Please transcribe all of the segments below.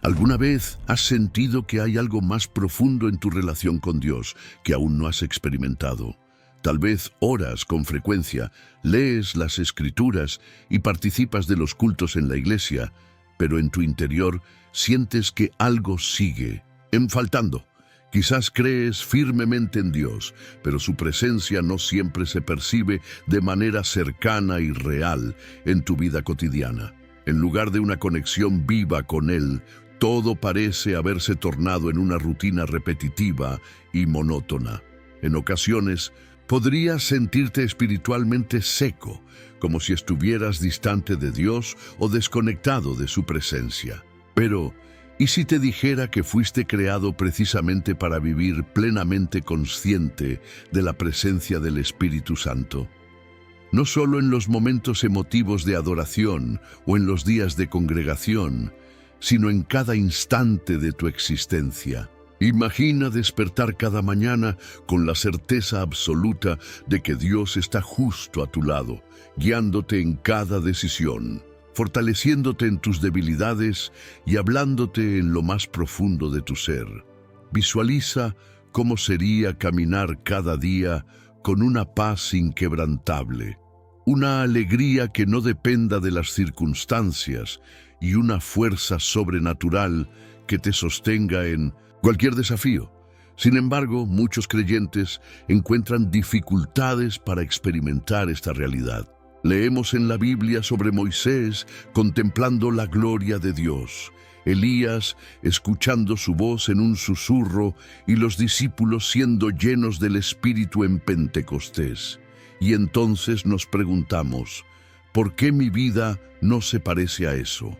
¿Alguna vez has sentido que hay algo más profundo en tu relación con Dios que aún no has experimentado? Tal vez oras con frecuencia, lees las Escrituras y participas de los cultos en la iglesia, pero en tu interior sientes que algo sigue faltando. Quizás crees firmemente en Dios, pero su presencia no siempre se percibe de manera cercana y real en tu vida cotidiana. En lugar de una conexión viva con Él, todo parece haberse tornado en una rutina repetitiva y monótona. En ocasiones, podrías sentirte espiritualmente seco, como si estuvieras distante de Dios o desconectado de su presencia. Pero, ¿y si te dijera que fuiste creado precisamente para vivir plenamente consciente de la presencia del Espíritu Santo? No solo en los momentos emotivos de adoración o en los días de congregación, sino en cada instante de tu existencia. Imagina despertar cada mañana con la certeza absoluta de que Dios está justo a tu lado, guiándote en cada decisión, fortaleciéndote en tus debilidades y hablándote en lo más profundo de tu ser. Visualiza cómo sería caminar cada día con una paz inquebrantable, una alegría que no dependa de las circunstancias y una fuerza sobrenatural que te sostenga en cualquier desafío. Sin embargo, muchos creyentes encuentran dificultades para experimentar esta realidad. Leemos en la Biblia sobre Moisés contemplando la gloria de Dios, Elías escuchando su voz en un susurro y los discípulos siendo llenos del Espíritu en Pentecostés. Y entonces nos preguntamos, ¿por qué mi vida no se parece a eso?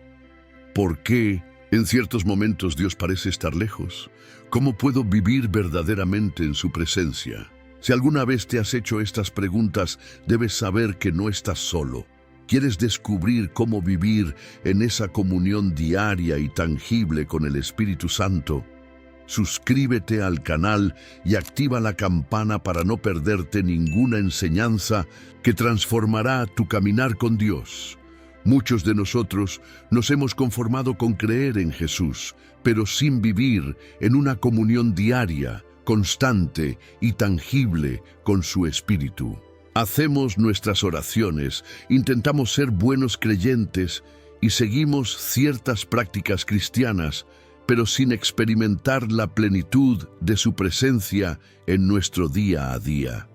¿Por qué en ciertos momentos Dios parece estar lejos? ¿Cómo puedo vivir verdaderamente en su presencia? Si alguna vez te has hecho estas preguntas, debes saber que no estás solo. ¿Quieres descubrir cómo vivir en esa comunión diaria y tangible con el Espíritu Santo? Suscríbete al canal y activa la campana para no perderte ninguna enseñanza que transformará tu caminar con Dios. Muchos de nosotros nos hemos conformado con creer en Jesús, pero sin vivir en una comunión diaria, constante y tangible con su Espíritu. Hacemos nuestras oraciones, intentamos ser buenos creyentes y seguimos ciertas prácticas cristianas, pero sin experimentar la plenitud de su presencia en nuestro día a día.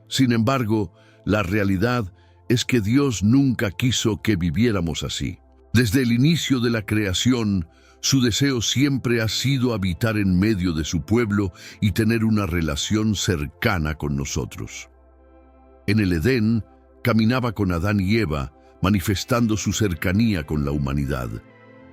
Sin embargo, la realidad es que Dios nunca quiso que viviéramos así. Desde el inicio de la creación, su deseo siempre ha sido habitar en medio de su pueblo y tener una relación cercana con nosotros. En el Edén, caminaba con Adán y Eva, manifestando su cercanía con la humanidad.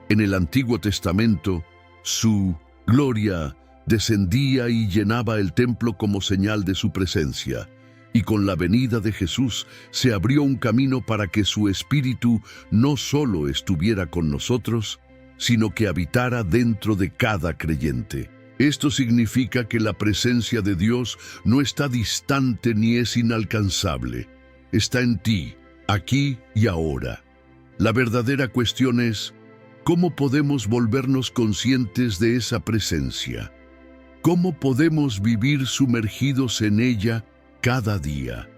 En el Antiguo Testamento, su gloria descendía y llenaba el templo como señal de su presencia. Y con la venida de Jesús se abrió un camino para que su Espíritu no solo estuviera con nosotros, sino que habitara dentro de cada creyente. Esto significa que la presencia de Dios no está distante ni es inalcanzable. Está en ti, aquí y ahora. La verdadera cuestión es, ¿cómo podemos volvernos conscientes de esa presencia? ¿Cómo podemos vivir sumergidos en ella cada día?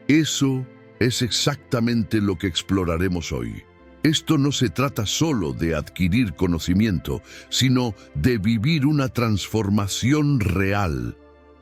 Eso es exactamente lo que exploraremos hoy. Esto no se trata solo de adquirir conocimiento, sino de vivir una transformación real.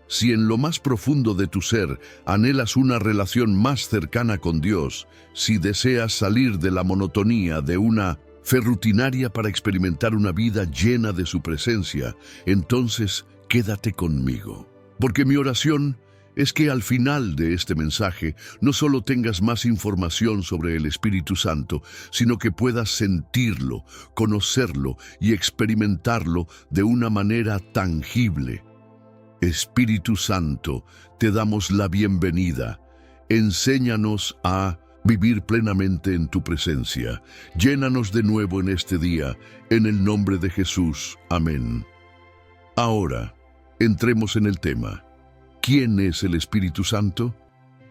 Si en lo más profundo de tu ser anhelas una relación más cercana con Dios, si deseas salir de la monotonía de una fe rutinaria para experimentar una vida llena de su presencia, entonces quédate conmigo. Porque mi oración es que al final de este mensaje no solo tengas más información sobre el Espíritu Santo, sino que puedas sentirlo, conocerlo y experimentarlo de una manera tangible. Espíritu Santo, te damos la bienvenida. Enséñanos a vivir plenamente en tu presencia. Llénanos de nuevo en este día, en el nombre de Jesús. Amén. Ahora, entremos en el tema. ¿Quién es el Espíritu Santo?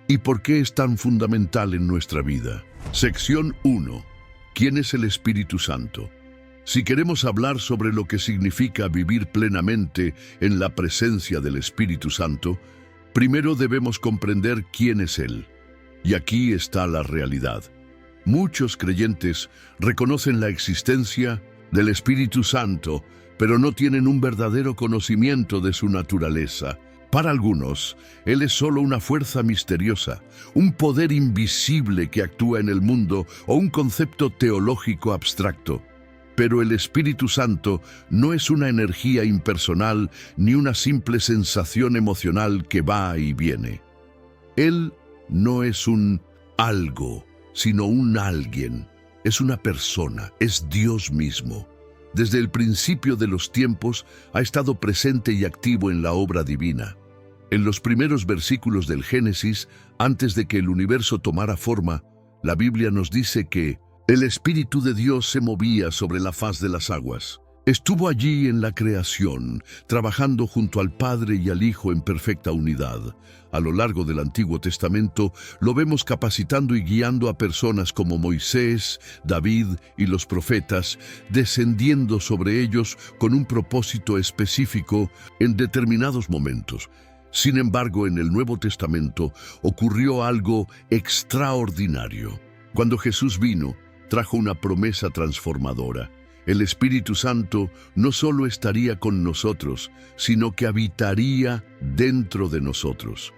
¿Y por qué es tan fundamental en nuestra vida? Sección 1. ¿Quién es el Espíritu Santo? Si queremos hablar sobre lo que significa vivir plenamente en la presencia del Espíritu Santo, primero debemos comprender quién es Él. Y aquí está la realidad. Muchos creyentes reconocen la existencia del Espíritu Santo, pero no tienen un verdadero conocimiento de su naturaleza. Para algunos, Él es solo una fuerza misteriosa, un poder invisible que actúa en el mundo o un concepto teológico abstracto. Pero el Espíritu Santo no es una energía impersonal ni una simple sensación emocional que va y viene. Él no es un algo, sino un alguien. Es una persona, es Dios mismo. Desde el principio de los tiempos ha estado presente y activo en la obra divina. En los primeros versículos del Génesis, antes de que el universo tomara forma, la Biblia nos dice que el Espíritu de Dios se movía sobre la faz de las aguas. Estuvo allí en la creación, trabajando junto al Padre y al Hijo en perfecta unidad. A lo largo del Antiguo Testamento lo vemos capacitando y guiando a personas como Moisés, David y los profetas, descendiendo sobre ellos con un propósito específico en determinados momentos. Sin embargo, en el Nuevo Testamento ocurrió algo extraordinario. Cuando Jesús vino, trajo una promesa transformadora. El Espíritu Santo no solo estaría con nosotros, sino que habitaría dentro de nosotros.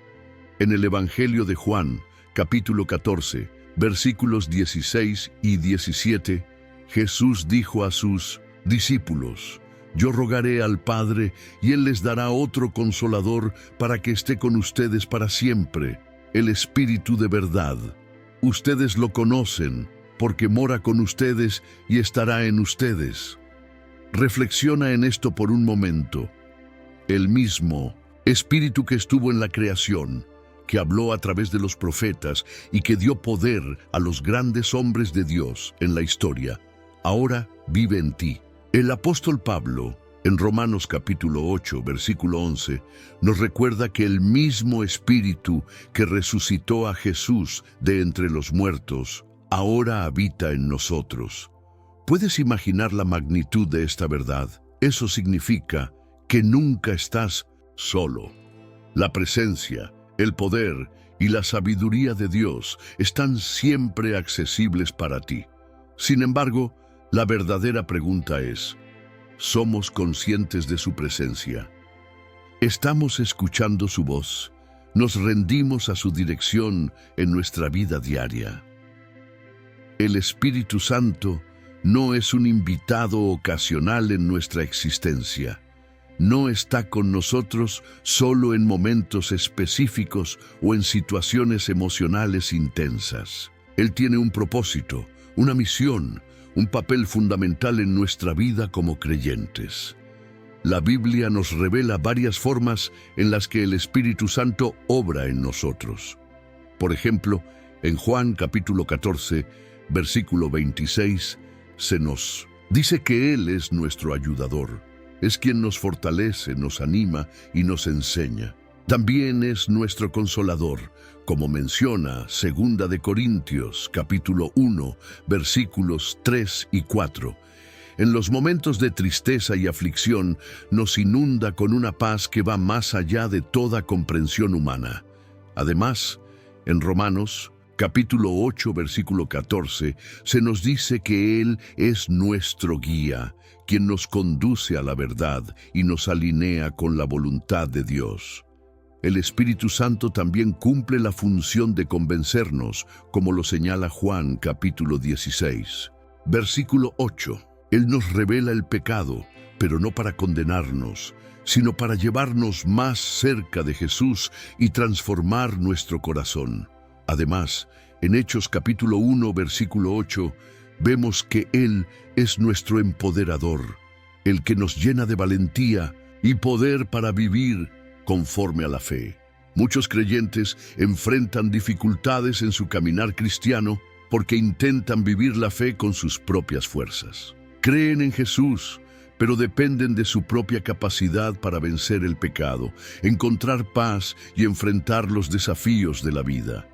En el Evangelio de Juan, capítulo 14, versículos 16 y 17, Jesús dijo a sus discípulos: «Yo rogaré al Padre, y Él les dará otro Consolador para que esté con ustedes para siempre, el Espíritu de verdad. Ustedes lo conocen, porque mora con ustedes y estará en ustedes». Reflexiona en esto por un momento. El mismo Espíritu que estuvo en la creación, que habló a través de los profetas y que dio poder a los grandes hombres de Dios en la historia, ahora vive en ti. El apóstol Pablo, en Romanos capítulo 8, versículo 11, nos recuerda que el mismo Espíritu que resucitó a Jesús de entre los muertos, ahora habita en nosotros. ¿Puedes imaginar la magnitud de esta verdad? Eso significa que nunca estás solo. La presencia, el poder y la sabiduría de Dios están siempre accesibles para ti. Sin embargo, la verdadera pregunta es: ¿somos conscientes de su presencia? ¿Estamos escuchando su voz? ¿Nos rendimos a su dirección en nuestra vida diaria? El Espíritu Santo no es un invitado ocasional en nuestra existencia. No está con nosotros solo en momentos específicos o en situaciones emocionales intensas. Él tiene un propósito, una misión, un papel fundamental en nuestra vida como creyentes. La Biblia nos revela varias formas en las que el Espíritu Santo obra en nosotros. Por ejemplo, en Juan capítulo 14, versículo 26, se nos dice que Él es nuestro ayudador. Es quien nos fortalece, nos anima y nos enseña. También es nuestro consolador, como menciona 2 de Corintios, capítulo 1, versículos 3 y 4. En los momentos de tristeza y aflicción, nos inunda con una paz que va más allá de toda comprensión humana. Además, en Romanos, capítulo 8, versículo 14, se nos dice que Él es nuestro guía, quien nos conduce a la verdad y nos alinea con la voluntad de Dios. El Espíritu Santo también cumple la función de convencernos, como lo señala Juan capítulo 16. Versículo 8. Él nos revela el pecado, pero no para condenarnos, sino para llevarnos más cerca de Jesús y transformar nuestro corazón. Además, en Hechos capítulo 1, versículo 8, vemos que Él es nuestro empoderador, el que nos llena de valentía y poder para vivir conforme a la fe. Muchos creyentes enfrentan dificultades en su caminar cristiano porque intentan vivir la fe con sus propias fuerzas. Creen en Jesús, pero dependen de su propia capacidad para vencer el pecado, encontrar paz y enfrentar los desafíos de la vida.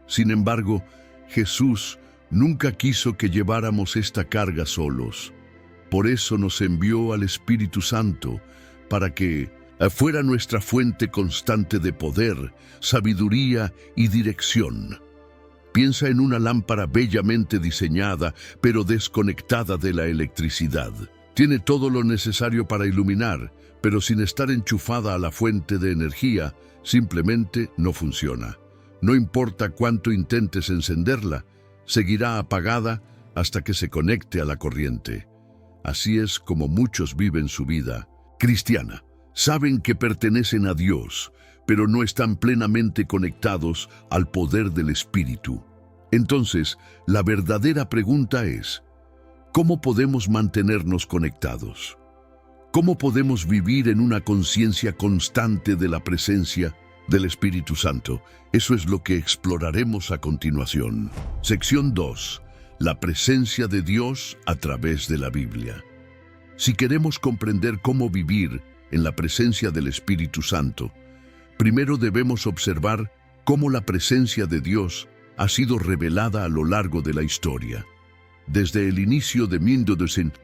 Sin embargo, Jesús nunca quiso que lleváramos esta carga solos. Por eso nos envió al Espíritu Santo, para que fuera nuestra fuente constante de poder, sabiduría y dirección. Piensa en una lámpara bellamente diseñada, pero desconectada de la electricidad. Tiene todo lo necesario para iluminar, pero sin estar enchufada a la fuente de energía, simplemente no funciona. No importa cuánto intentes encenderla, seguirá apagada hasta que se conecte a la corriente. Así es como muchos viven su vida cristiana. Saben que pertenecen a Dios, pero no están plenamente conectados al poder del Espíritu. Entonces, la verdadera pregunta es, ¿cómo podemos mantenernos conectados? ¿Cómo podemos vivir en una conciencia constante de la presencia del Espíritu Santo? Eso es lo que exploraremos a continuación. Sección 2. La presencia de Dios a través de la Biblia. Si queremos comprender cómo vivir en la presencia del Espíritu Santo, primero debemos observar cómo la presencia de Dios ha sido revelada a lo largo de la historia. Desde el inicio de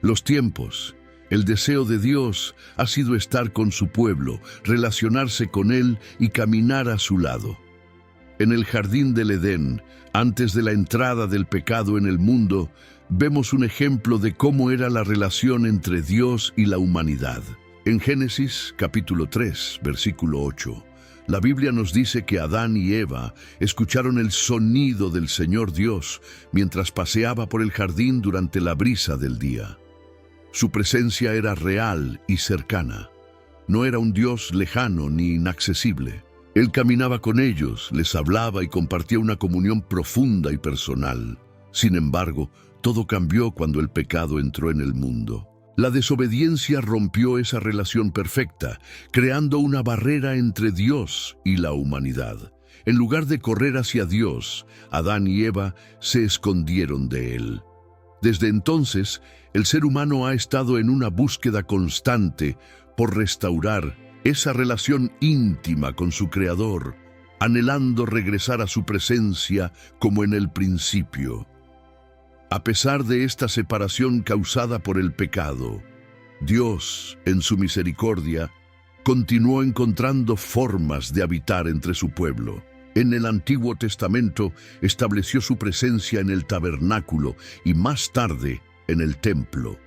los tiempos, el deseo de Dios ha sido estar con su pueblo, relacionarse con él y caminar a su lado. En el jardín del Edén, antes de la entrada del pecado en el mundo, vemos un ejemplo de cómo era la relación entre Dios y la humanidad. En Génesis capítulo 3, versículo 8, la Biblia nos dice que Adán y Eva escucharon el sonido del Señor Dios mientras paseaba por el jardín durante la brisa del día. Su presencia era real y cercana. No era un Dios lejano ni inaccesible. Él caminaba con ellos, les hablaba y compartía una comunión profunda y personal. Sin embargo, todo cambió cuando el pecado entró en el mundo. La desobediencia rompió esa relación perfecta, creando una barrera entre Dios y la humanidad. En lugar de correr hacia Dios, Adán y Eva se escondieron de él. Desde entonces, el ser humano ha estado en una búsqueda constante por restaurar esa relación íntima con su Creador, anhelando regresar a su presencia como en el principio. A pesar de esta separación causada por el pecado, Dios, en su misericordia, continuó encontrando formas de habitar entre su pueblo. En el Antiguo Testamento estableció su presencia en el tabernáculo y más tarde en el templo.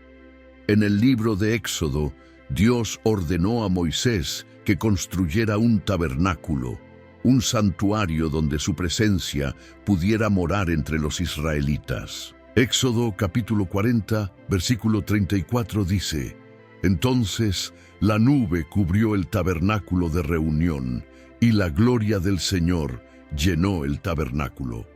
En el libro de Éxodo, Dios ordenó a Moisés que construyera un tabernáculo, un santuario donde su presencia pudiera morar entre los israelitas. Éxodo capítulo 40, versículo 34 dice: Entonces la nube cubrió el tabernáculo de reunión, y la gloria del Señor llenó el tabernáculo.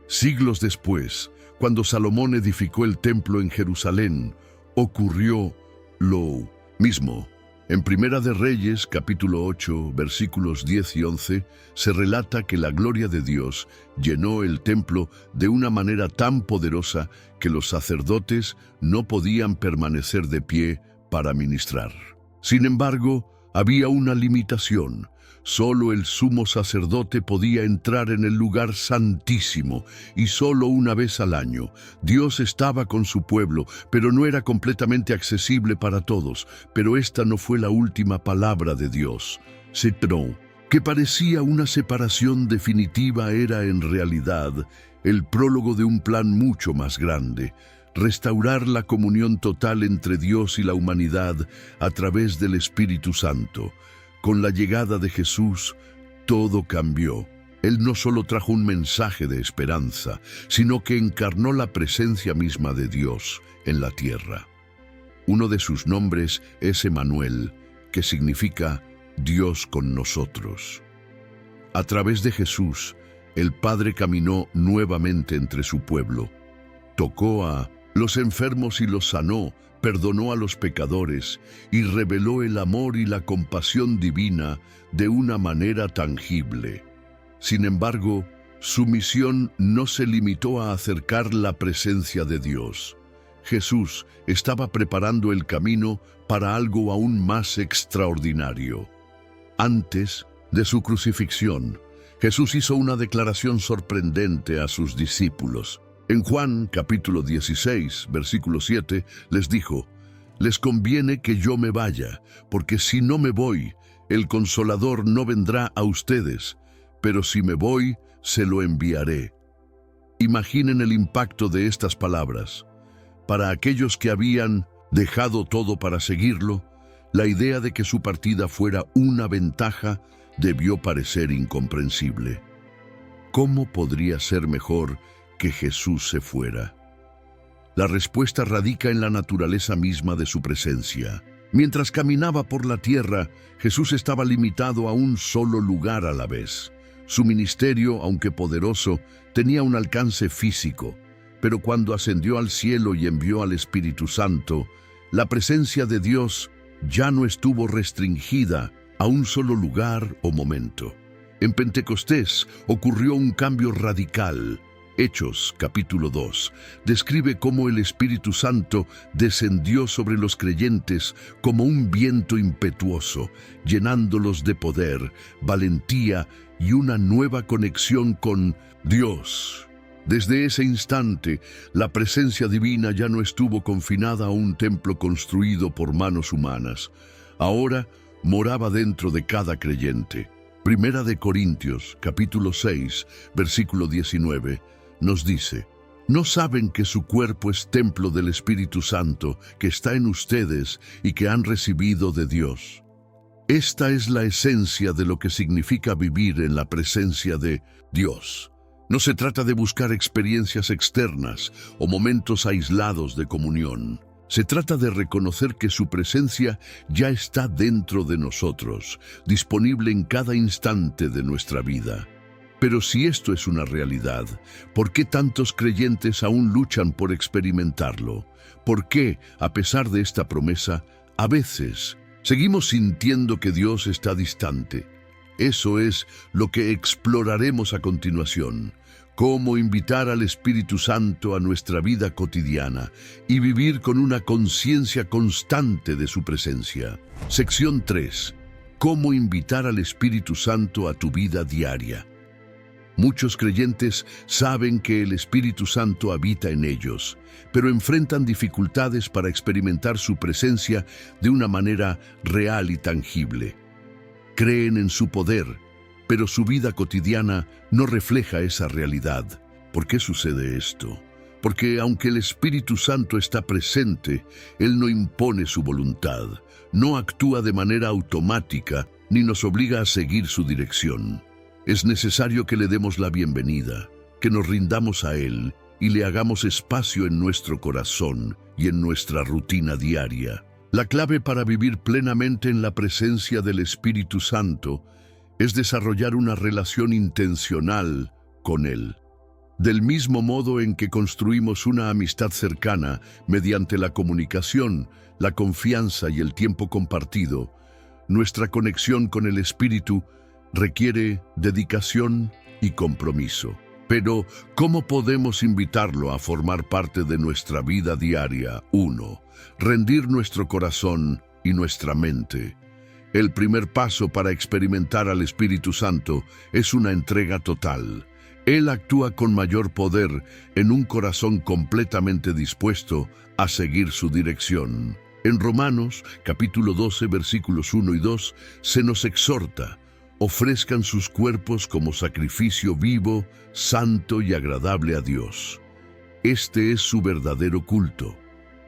Siglos después, cuando Salomón edificó el templo en Jerusalén, ocurrió lo mismo. En Primera de Reyes, capítulo 8, versículos 10 y 11, se relata que la gloria de Dios llenó el templo de una manera tan poderosa que los sacerdotes no podían permanecer de pie para ministrar. Sin embargo, había una limitación. Solo el sumo sacerdote podía entrar en el lugar santísimo, y solo una vez al año. Dios estaba con su pueblo, pero no era completamente accesible para todos. Pero esta no fue la última palabra de Dios. Que parecía una separación definitiva era en realidad el prólogo de un plan mucho más grande: restaurar la comunión total entre Dios y la humanidad a través del Espíritu Santo. Con la llegada de Jesús, todo cambió. Él no solo trajo un mensaje de esperanza, sino que encarnó la presencia misma de Dios en la tierra. Uno de sus nombres es Emmanuel, que significa Dios con nosotros. A través de Jesús, el Padre caminó nuevamente entre su pueblo. Tocó a los enfermos y los sanó, perdonó a los pecadores y reveló el amor y la compasión divina de una manera tangible. Sin embargo, su misión no se limitó a acercar la presencia de Dios. Jesús estaba preparando el camino para algo aún más extraordinario. Antes de su crucifixión, Jesús hizo una declaración sorprendente a sus discípulos. En Juan capítulo 16, versículo 7, les dijo: Les conviene que yo me vaya, porque si no me voy, el Consolador no vendrá a ustedes, pero si me voy, se lo enviaré. Imaginen el impacto de estas palabras. Para aquellos que habían dejado todo para seguirlo, la idea de que su partida fuera una ventaja debió parecer incomprensible. ¿Cómo podría ser mejor que Jesús se fuera? La respuesta radica en la naturaleza misma de su presencia. Mientras caminaba por la tierra, Jesús estaba limitado a un solo lugar a la vez. Su ministerio, aunque poderoso, tenía un alcance físico, pero cuando ascendió al cielo y envió al Espíritu Santo, la presencia de Dios ya no estuvo restringida a un solo lugar o momento. En Pentecostés ocurrió un cambio radical. Hechos, capítulo 2, describe cómo el Espíritu Santo descendió sobre los creyentes como un viento impetuoso, llenándolos de poder, valentía y una nueva conexión con Dios. Desde ese instante, la presencia divina ya no estuvo confinada a un templo construido por manos humanas. Ahora moraba dentro de cada creyente. Primera de Corintios, capítulo 6, versículo 19, nos dice: ¿no saben que su cuerpo es templo del Espíritu Santo que está en ustedes y que han recibido de Dios? Esta es la esencia de lo que significa vivir en la presencia de Dios. No se trata de buscar experiencias externas o momentos aislados de comunión. Se trata de reconocer que su presencia ya está dentro de nosotros, disponible en cada instante de nuestra vida. Pero si esto es una realidad, ¿por qué tantos creyentes aún luchan por experimentarlo? ¿Por qué, a pesar de esta promesa, a veces seguimos sintiendo que Dios está distante? Eso es lo que exploraremos a continuación. Cómo invitar al Espíritu Santo a nuestra vida cotidiana y vivir con una conciencia constante de su presencia. Sección 3. Cómo invitar al Espíritu Santo a tu vida diaria. Muchos creyentes saben que el Espíritu Santo habita en ellos, pero enfrentan dificultades para experimentar su presencia de una manera real y tangible. Creen en su poder, pero su vida cotidiana no refleja esa realidad. ¿Por qué sucede esto? Porque aunque el Espíritu Santo está presente, Él no impone su voluntad, no actúa de manera automática, ni nos obliga a seguir su dirección. Es necesario que le demos la bienvenida, que nos rindamos a Él y le hagamos espacio en nuestro corazón y en nuestra rutina diaria. La clave para vivir plenamente en la presencia del Espíritu Santo es desarrollar una relación intencional con Él. Del mismo modo en que construimos una amistad cercana mediante la comunicación, la confianza y el tiempo compartido, nuestra conexión con el Espíritu requiere dedicación y compromiso. Pero, ¿cómo podemos invitarlo a formar parte de nuestra vida diaria? 1. Rendir nuestro corazón y nuestra mente. El primer paso para experimentar al Espíritu Santo es una entrega total. Él actúa con mayor poder en un corazón completamente dispuesto a seguir su dirección. En Romanos, capítulo 12, versículos 1 y 2, se nos exhorta: ofrezcan sus cuerpos como sacrificio vivo, santo y agradable a Dios. Este es su verdadero culto.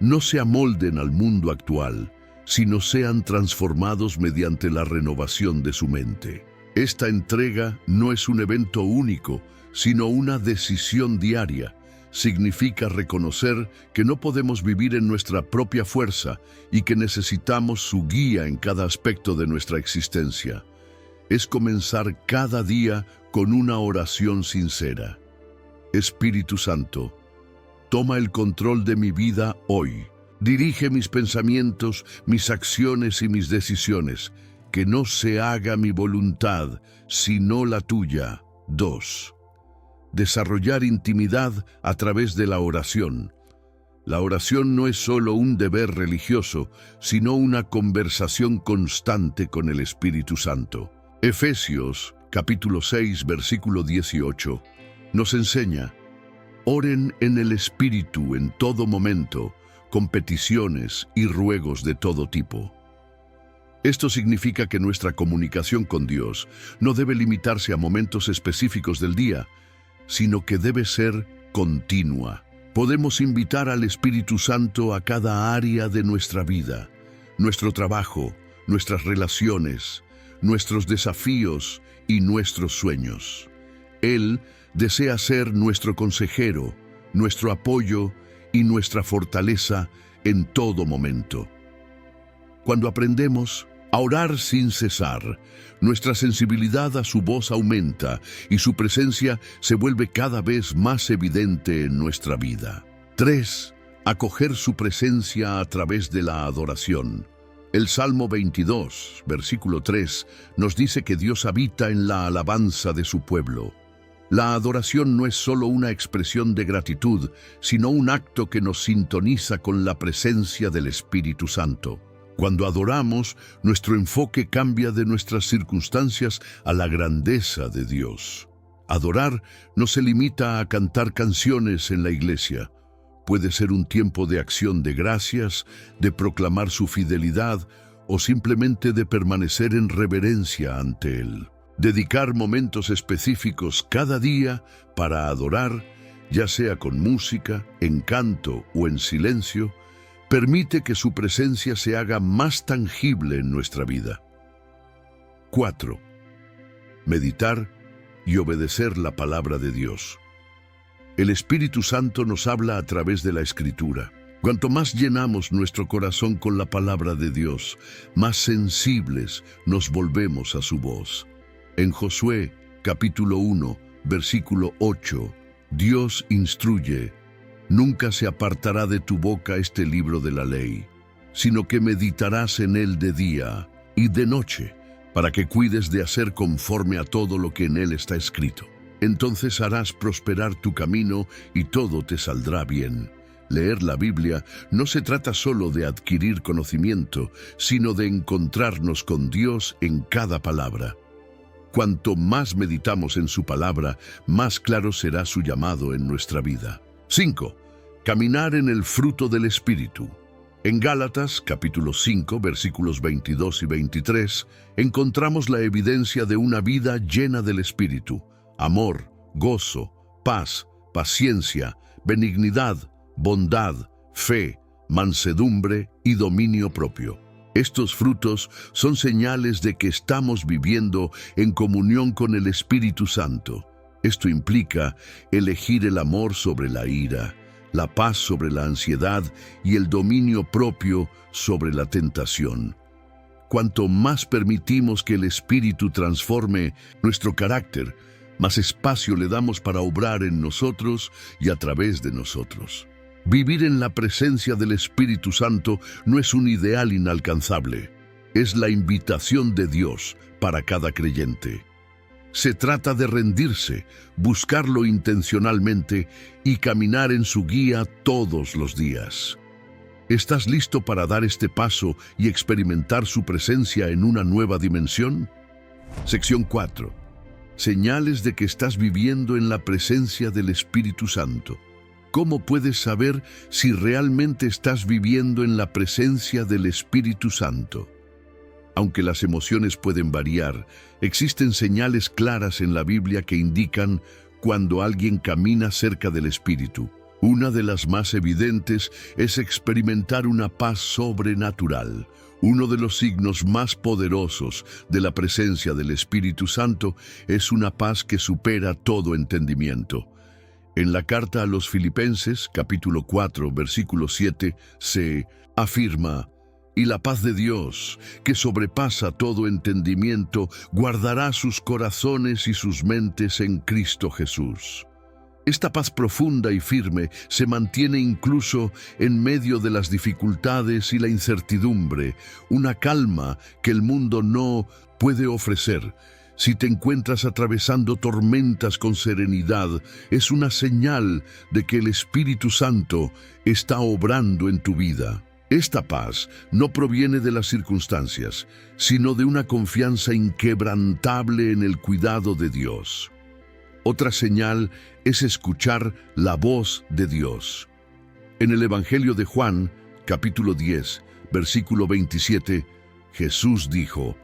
No se amolden al mundo actual, sino sean transformados mediante la renovación de su mente. Esta entrega no es un evento único, sino una decisión diaria. Significa reconocer que no podemos vivir en nuestra propia fuerza y que necesitamos su guía en cada aspecto de nuestra existencia. Es comenzar cada día con una oración sincera. Espíritu Santo, toma el control de mi vida hoy. Dirige mis pensamientos, mis acciones y mis decisiones. Que no se haga mi voluntad, sino la tuya. 2. Desarrollar intimidad a través de la oración. La oración no es solo un deber religioso, sino una conversación constante con el Espíritu Santo. Efesios, capítulo 6, versículo 18, nos enseña: oren en el Espíritu en todo momento, con peticiones y ruegos de todo tipo. Esto significa que nuestra comunicación con Dios no debe limitarse a momentos específicos del día, sino que debe ser continua. Podemos invitar al Espíritu Santo a cada área de nuestra vida, nuestro trabajo, nuestras relaciones, nuestros desafíos y nuestros sueños. Él desea ser nuestro consejero, nuestro apoyo y nuestra fortaleza en todo momento. Cuando aprendemos a orar sin cesar, nuestra sensibilidad a su voz aumenta y su presencia se vuelve cada vez más evidente en nuestra vida. 3. Acoger su presencia a través de la adoración. El Salmo 22, versículo 3, nos dice que Dios habita en la alabanza de su pueblo. La adoración no es solo una expresión de gratitud, sino un acto que nos sintoniza con la presencia del Espíritu Santo. Cuando adoramos, nuestro enfoque cambia de nuestras circunstancias a la grandeza de Dios. Adorar no se limita a cantar canciones en la iglesia. Puede ser un tiempo de acción de gracias, de proclamar su fidelidad o simplemente de permanecer en reverencia ante Él. Dedicar momentos específicos cada día para adorar, ya sea con música, en canto o en silencio, permite que su presencia se haga más tangible en nuestra vida. 4. Meditar y obedecer la palabra de Dios. El Espíritu Santo nos habla a través de la Escritura. Cuanto más llenamos nuestro corazón con la palabra de Dios, más sensibles nos volvemos a su voz. En Josué, capítulo 1, versículo 8, Dios instruye: nunca se apartará de tu boca este libro de la ley, sino que meditarás en él de día y de noche, para que cuides de hacer conforme a todo lo que en él está escrito. Entonces harás prosperar tu camino y todo te saldrá bien. Leer la Biblia no se trata solo de adquirir conocimiento, sino de encontrarnos con Dios en cada palabra. Cuanto más meditamos en su palabra, más claro será su llamado en nuestra vida. 5. Caminar en el fruto del Espíritu. En Gálatas, capítulo 5, versículos 22 y 23, encontramos la evidencia de una vida llena del Espíritu: amor, gozo, paz, paciencia, benignidad, bondad, fe, mansedumbre y dominio propio. Estos frutos son señales de que estamos viviendo en comunión con el Espíritu Santo. Esto implica elegir el amor sobre la ira, la paz sobre la ansiedad y el dominio propio sobre la tentación. Cuanto más permitimos que el Espíritu transforme nuestro carácter, más espacio le damos para obrar en nosotros y a través de nosotros. Vivir en la presencia del Espíritu Santo no es un ideal inalcanzable, es la invitación de Dios para cada creyente. Se trata de rendirse, buscarlo intencionalmente y caminar en su guía todos los días. ¿Estás listo para dar este paso y experimentar su presencia en una nueva dimensión? Sección 4. Señales de que estás viviendo en la presencia del Espíritu Santo. ¿Cómo puedes saber si realmente estás viviendo en la presencia del Espíritu Santo? Aunque las emociones pueden variar, existen señales claras en la Biblia que indican cuando alguien camina cerca del Espíritu. Una de las más evidentes es experimentar una paz sobrenatural. Uno de los signos más poderosos de la presencia del Espíritu Santo es una paz que supera todo entendimiento. En la carta a los Filipenses, capítulo 4, versículo 7, se afirma: y la paz de Dios, que sobrepasa todo entendimiento, guardará sus corazones y sus mentes en Cristo Jesús. Esta paz profunda y firme se mantiene incluso en medio de las dificultades y la incertidumbre, una calma que el mundo no puede ofrecer. Si te encuentras atravesando tormentas con serenidad, es una señal de que el Espíritu Santo está obrando en tu vida. Esta paz no proviene de las circunstancias, sino de una confianza inquebrantable en el cuidado de Dios. Otra señal es escuchar la voz de Dios. En el Evangelio de Juan, capítulo 10, versículo 27, Jesús dijo: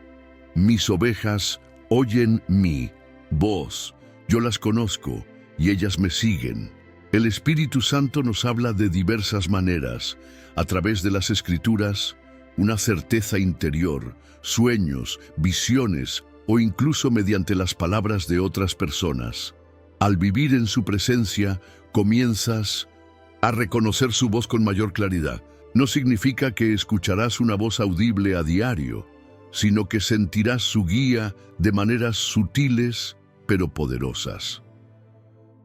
«Mis ovejas oyen mi voz, yo las conozco y ellas me siguen». El Espíritu Santo nos habla de diversas maneras, a través de las Escrituras, una certeza interior, sueños, visiones o incluso mediante las palabras de otras personas. Al vivir en su presencia, comienzas a reconocer su voz con mayor claridad. No significa que escucharás una voz audible a diario, sino que sentirás su guía de maneras sutiles pero poderosas.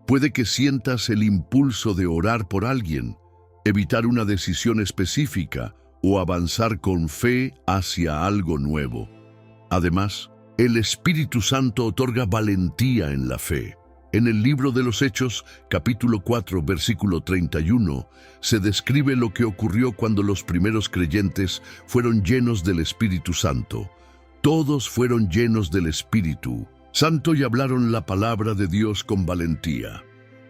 Puede que sientas el impulso de orar por alguien, evitar una decisión específica o avanzar con fe hacia algo nuevo. Además, el Espíritu Santo otorga valentía en la fe. En el libro de los Hechos, capítulo 4, versículo 31, se describe lo que ocurrió cuando los primeros creyentes fueron llenos del Espíritu Santo. Todos fueron llenos del Espíritu Santo y hablaron la palabra de Dios con valentía.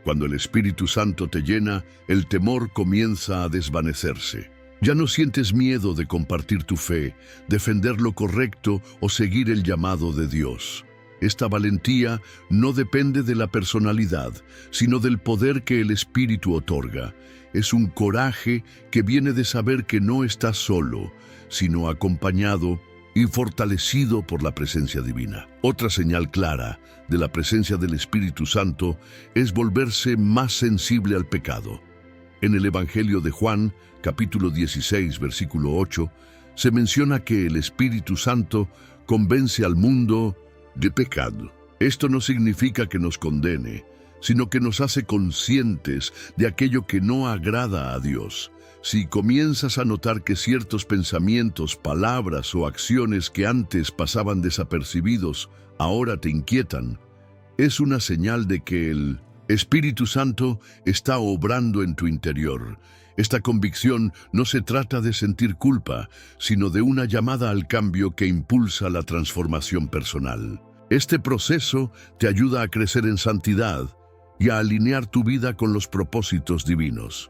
Cuando el Espíritu Santo te llena, el temor comienza a desvanecerse. Ya no sientes miedo de compartir tu fe, defender lo correcto o seguir el llamado de Dios. Esta valentía no depende de la personalidad, sino del poder que el Espíritu otorga. Es un coraje que viene de saber que no estás solo, sino acompañado y fortalecido por la presencia divina. Otra señal clara de la presencia del Espíritu Santo es volverse más sensible al pecado. En el Evangelio de Juan, capítulo 16, versículo 8, se menciona que el Espíritu Santo convence al mundo de pecado. Esto no significa que nos condene, sino que nos hace conscientes de aquello que no agrada a Dios. Si comienzas a notar que ciertos pensamientos, palabras o acciones que antes pasaban desapercibidos ahora te inquietan, es una señal de que el Espíritu Santo está obrando en tu interior. Esta convicción no se trata de sentir culpa, sino de una llamada al cambio que impulsa la transformación personal. Este proceso te ayuda a crecer en santidad y a alinear tu vida con los propósitos divinos.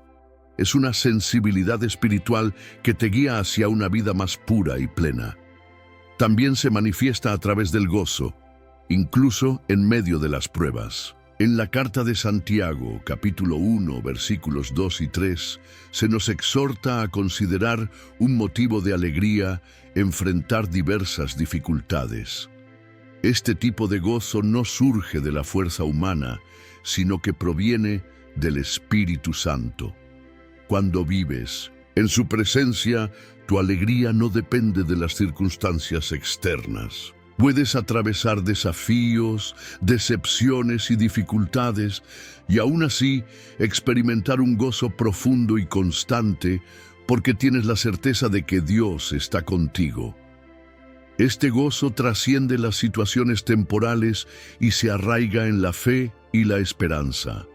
Es una sensibilidad espiritual que te guía hacia una vida más pura y plena. También se manifiesta a través del gozo, incluso en medio de las pruebas. En la carta de Santiago, capítulo 1, versículos 2 y 3, se nos exhorta a considerar un motivo de alegría enfrentar diversas dificultades. Este tipo de gozo no surge de la fuerza humana, sino que proviene del Espíritu Santo. Cuando vives en su presencia, tu alegría no depende de las circunstancias externas. Puedes atravesar desafíos, decepciones y dificultades y aún así experimentar un gozo profundo y constante porque tienes la certeza de que Dios está contigo. Este gozo trasciende las situaciones temporales y se arraiga en la fe y la esperanza.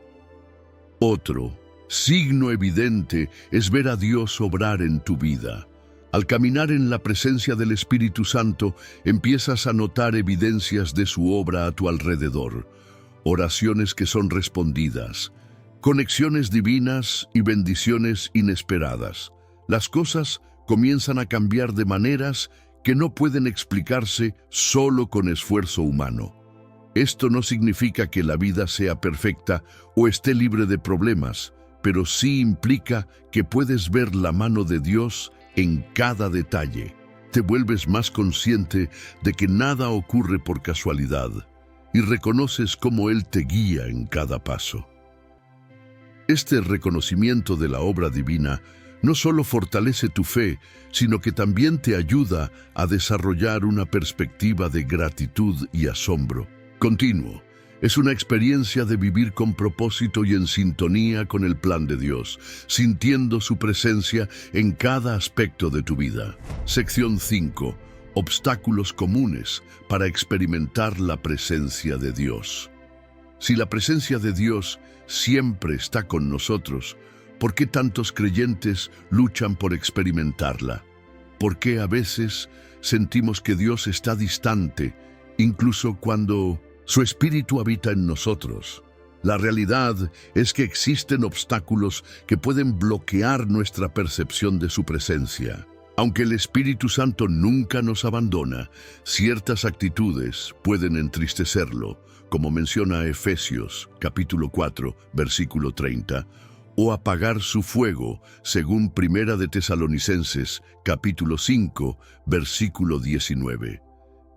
Otro signo evidente es ver a Dios obrar en tu vida. Al caminar en la presencia del Espíritu Santo, empiezas a notar evidencias de su obra a tu alrededor, oraciones que son respondidas, conexiones divinas y bendiciones inesperadas. Las cosas comienzan a cambiar de maneras que no pueden explicarse solo con esfuerzo humano. Esto no significa que la vida sea perfecta o esté libre de problemas, pero sí implica que puedes ver la mano de Dios en cada detalle. Te vuelves más consciente de que nada ocurre por casualidad y reconoces cómo Él te guía en cada paso. Este reconocimiento de la obra divina no solo fortalece tu fe, sino que también te ayuda a desarrollar una perspectiva de gratitud y asombro continuo. Es una experiencia de vivir con propósito y en sintonía con el plan de Dios, sintiendo su presencia en cada aspecto de tu vida. Sección 5. Obstáculos comunes para experimentar la presencia de Dios. Si la presencia de Dios siempre está con nosotros, ¿por qué tantos creyentes luchan por experimentarla? ¿Por qué a veces sentimos que Dios está distante, incluso cuando su Espíritu habita en nosotros? La realidad es que existen obstáculos que pueden bloquear nuestra percepción de su presencia. Aunque el Espíritu Santo nunca nos abandona, ciertas actitudes pueden entristecerlo, como menciona Efesios, capítulo 4, versículo 30, o apagar su fuego, según Primera de Tesalonicenses, capítulo 5, versículo 19.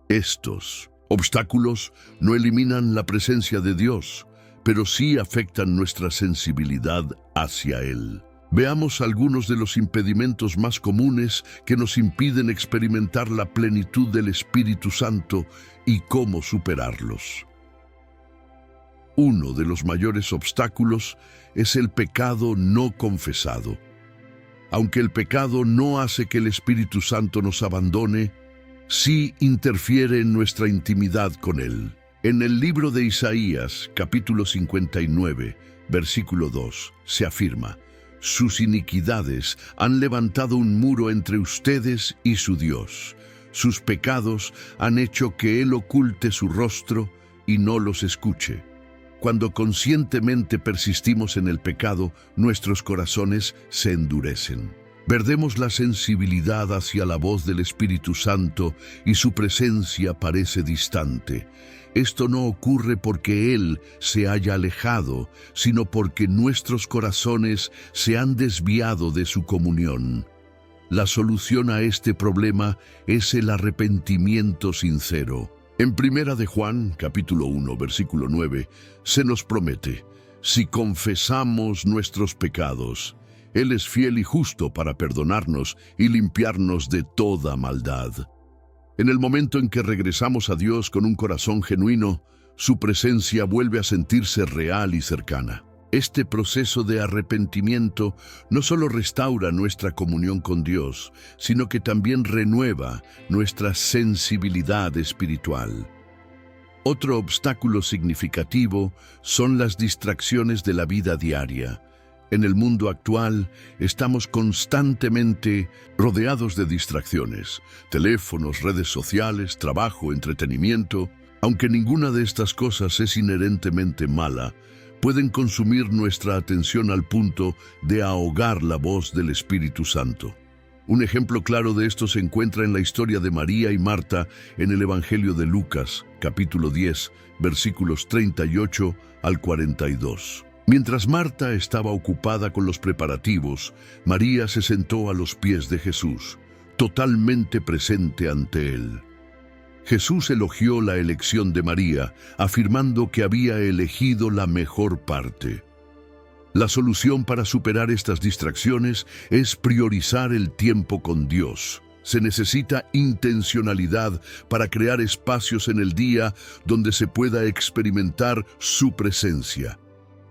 Estos obstáculos no eliminan la presencia de Dios, pero sí afectan nuestra sensibilidad hacia Él. Veamos algunos de los impedimentos más comunes que nos impiden experimentar la plenitud del Espíritu Santo y cómo superarlos. Uno de los mayores obstáculos es el pecado no confesado. Aunque el pecado no hace que el Espíritu Santo nos abandone, sí interfiere en nuestra intimidad con Él. En el libro de Isaías, capítulo 59, versículo 2, se afirma: sus iniquidades han levantado un muro entre ustedes y su Dios. Sus pecados han hecho que Él oculte su rostro y no los escuche. Cuando conscientemente persistimos en el pecado, nuestros corazones se endurecen. Perdemos la sensibilidad hacia la voz del Espíritu Santo y su presencia parece distante. Esto no ocurre porque Él se haya alejado, sino porque nuestros corazones se han desviado de su comunión. La solución a este problema es el arrepentimiento sincero. En Primera de Juan, capítulo 1, versículo 9, se nos promete: si confesamos nuestros pecados, Él es fiel y justo para perdonarnos y limpiarnos de toda maldad. En el momento en que regresamos a Dios con un corazón genuino, su presencia vuelve a sentirse real y cercana. Este proceso de arrepentimiento no solo restaura nuestra comunión con Dios, sino que también renueva nuestra sensibilidad espiritual. Otro obstáculo significativo son las distracciones de la vida diaria. En el mundo actual estamos constantemente rodeados de distracciones: teléfonos, redes sociales, trabajo, entretenimiento. Aunque ninguna de estas cosas es inherentemente mala, pueden consumir nuestra atención al punto de ahogar la voz del Espíritu Santo. Un ejemplo claro de esto se encuentra en la historia de María y Marta en el Evangelio de Lucas, capítulo 10, versículos 38 al 42. Mientras Marta estaba ocupada con los preparativos, María se sentó a los pies de Jesús, totalmente presente ante Él. Jesús elogió la elección de María, afirmando que había elegido la mejor parte. La solución para superar estas distracciones es priorizar el tiempo con Dios. Se necesita intencionalidad para crear espacios en el día donde se pueda experimentar su presencia.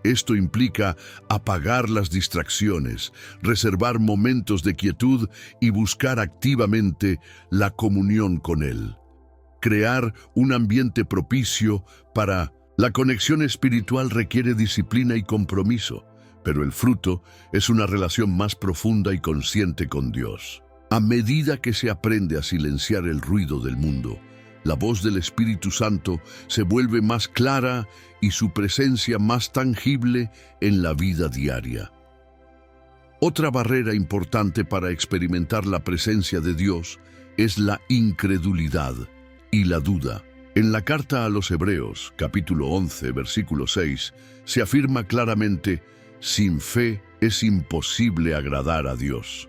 Esto implica apagar las distracciones, reservar momentos de quietud y buscar activamente la comunión con Él. Crear un ambiente propicio para la conexión espiritual requiere disciplina y compromiso, pero el fruto es una relación más profunda y consciente con Dios. A medida que se aprende a silenciar el ruido del mundo, la voz del Espíritu Santo se vuelve más clara y su presencia más tangible en la vida diaria. Otra barrera importante para experimentar la presencia de Dios es la incredulidad y la duda. En la carta a los Hebreos, capítulo 11, versículo 6, se afirma claramente: sin fe es imposible agradar a Dios.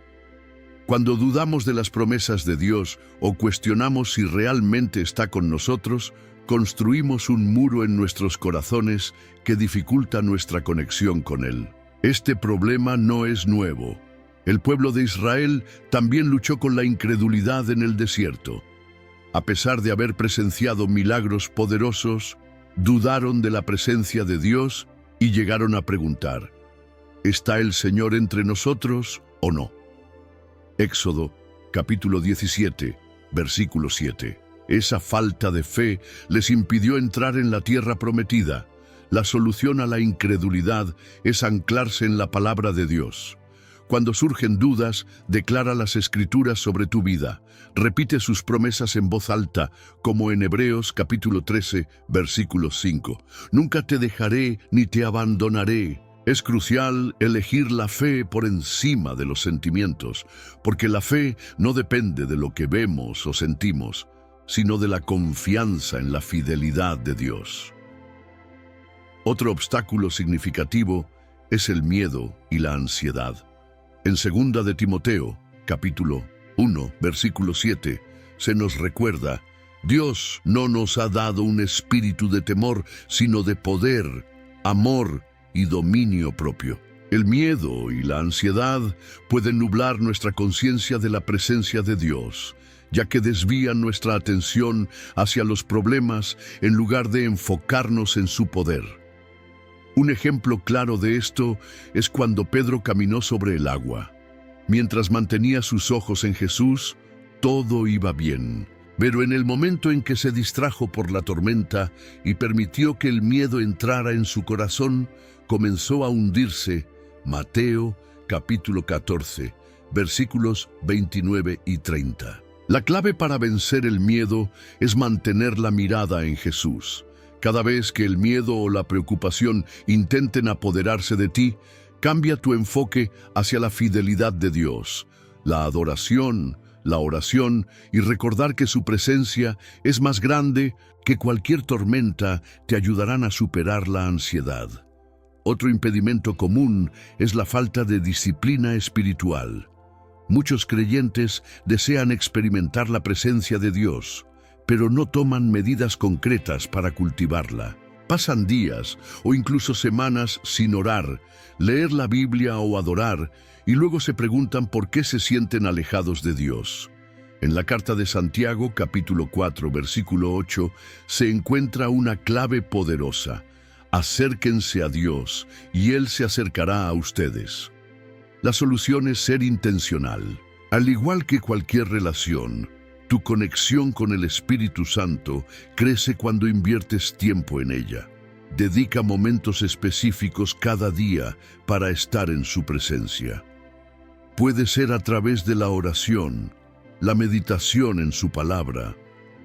Cuando dudamos de las promesas de Dios o cuestionamos si realmente está con nosotros, construimos un muro en nuestros corazones que dificulta nuestra conexión con Él. Este problema no es nuevo. El pueblo de Israel también luchó con la incredulidad en el desierto. A pesar de haber presenciado milagros poderosos, dudaron de la presencia de Dios y llegaron a preguntar: ¿está el Señor entre nosotros o no? Éxodo, capítulo 17, versículo 7. Esa falta de fe les impidió entrar en la tierra prometida. La solución a la incredulidad es anclarse en la palabra de Dios. Cuando surgen dudas, declara las Escrituras sobre tu vida. Repite sus promesas en voz alta, como en Hebreos capítulo 13, versículo 5. Nunca te dejaré ni te abandonaré. Es crucial elegir la fe por encima de los sentimientos, porque la fe no depende de lo que vemos o sentimos, sino de la confianza en la fidelidad de Dios. Otro obstáculo significativo es el miedo y la ansiedad. En 2 de Timoteo, capítulo 1, versículo 7, se nos recuerda: Dios no nos ha dado un espíritu de temor, sino de poder, amor y dominio propio. El miedo y la ansiedad pueden nublar nuestra conciencia de la presencia de Dios, ya que desvían nuestra atención hacia los problemas en lugar de enfocarnos en su poder. Un ejemplo claro de esto es cuando Pedro caminó sobre el agua. Mientras mantenía sus ojos en Jesús, todo iba bien. Pero en el momento en que se distrajo por la tormenta y permitió que el miedo entrara en su corazón, comenzó a hundirse. Mateo capítulo 14, versículos 29 y 30. La clave para vencer el miedo es mantener la mirada en Jesús. Cada vez que el miedo o la preocupación intenten apoderarse de ti, cambia tu enfoque hacia la fidelidad de Dios, la adoración, la oración y recordar que su presencia es más grande que cualquier tormenta te ayudarán a superar la ansiedad. Otro impedimento común es la falta de disciplina espiritual. Muchos creyentes desean experimentar la presencia de Dios, pero no toman medidas concretas para cultivarla. Pasan días o incluso semanas sin orar, leer la Biblia o adorar, y luego se preguntan por qué se sienten alejados de Dios. En la carta de Santiago, capítulo 4, versículo 8, se encuentra una clave poderosa: acérquense a Dios y Él se acercará a ustedes. La solución es ser intencional. Al igual que cualquier relación, tu conexión con el Espíritu Santo crece cuando inviertes tiempo en ella. Dedica momentos específicos cada día para estar en su presencia. Puede ser a través de la oración, la meditación en su palabra,